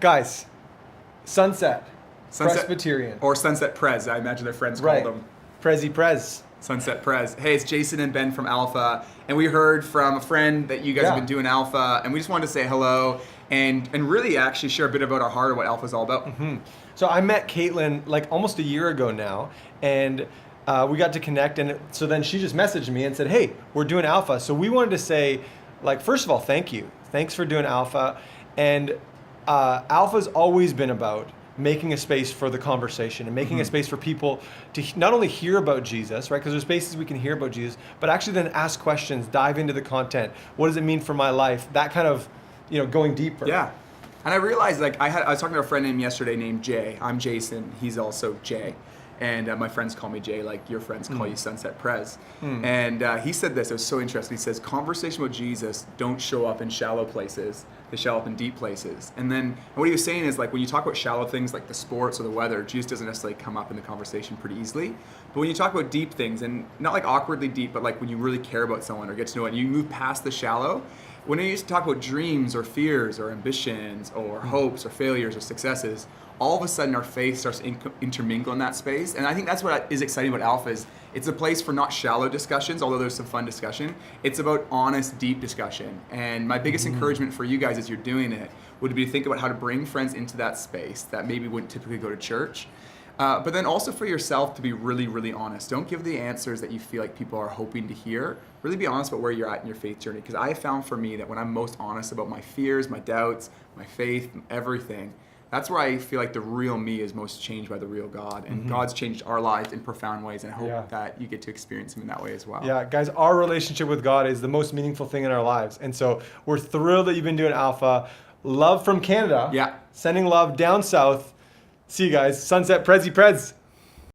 Guys, Sunset Presbyterian. Or Sunset PREZ, I imagine their friends Right. called them. PREZ. Sunset PREZ. Hey, it's Jason and Ben from Alpha, and we heard from a friend that you guys have been doing Alpha, and we just wanted to say hello and really actually share a bit about our heart of what Alpha is all about. Mm-hmm. So I met Caitlin like almost a year ago now, and we got to connect, and so then she just messaged me and said, hey, we're doing Alpha. So we wanted to say, like, first of all, thank you. Thanks for doing Alpha. And Alpha's always been about making a space for the conversation and making a space for people to not only hear about Jesus, right? Because there's spaces we can hear about Jesus, but actually then ask questions, dive into the content. What does it mean for my life? That kind of, going deeper. Yeah. And I realized, like, I was talking to a friend yesterday named Jay. I'm Jason. He's also Jay. And my friends call me Jay, like your friends call you Sunset PREZ. And he said this, it was so interesting. He says, conversation with Jesus don't show up in shallow places. They show up in deep places. And then what he was saying is, like, when you talk about shallow things like the sports or the weather, Jesus doesn't necessarily come up in the conversation pretty easily. But when you talk about deep things, and not like awkwardly deep, but like when you really care about someone or get to know it, and you move past the shallow, when you used to talk about dreams or fears or ambitions or hopes or failures or successes, all of a sudden our faith starts to intermingle in that space. And I think that's what is exciting about Alpha is it's a place for not shallow discussions, although there's some fun discussion. It's about honest, deep discussion. And my biggest encouragement for you guys as you're doing it would be to think about how to bring friends into that space that maybe wouldn't typically go to church. But then also for yourself to be really, really honest. Don't give the answers that you feel like people are hoping to hear. Really be honest about where you're at in your faith journey. Because I have found for me that when I'm most honest about my fears, my doubts, my faith, everything, that's where I feel like the real me is most changed by the real God. And God's changed our lives in profound ways. And I hope that you get to experience Him in that way as well. Yeah, guys, our relationship with God is the most meaningful thing in our lives. And so we're thrilled that you've been doing Alpha. Love from Canada. Yeah. Sending love down south. See you guys. Sunset PREZY PREZ.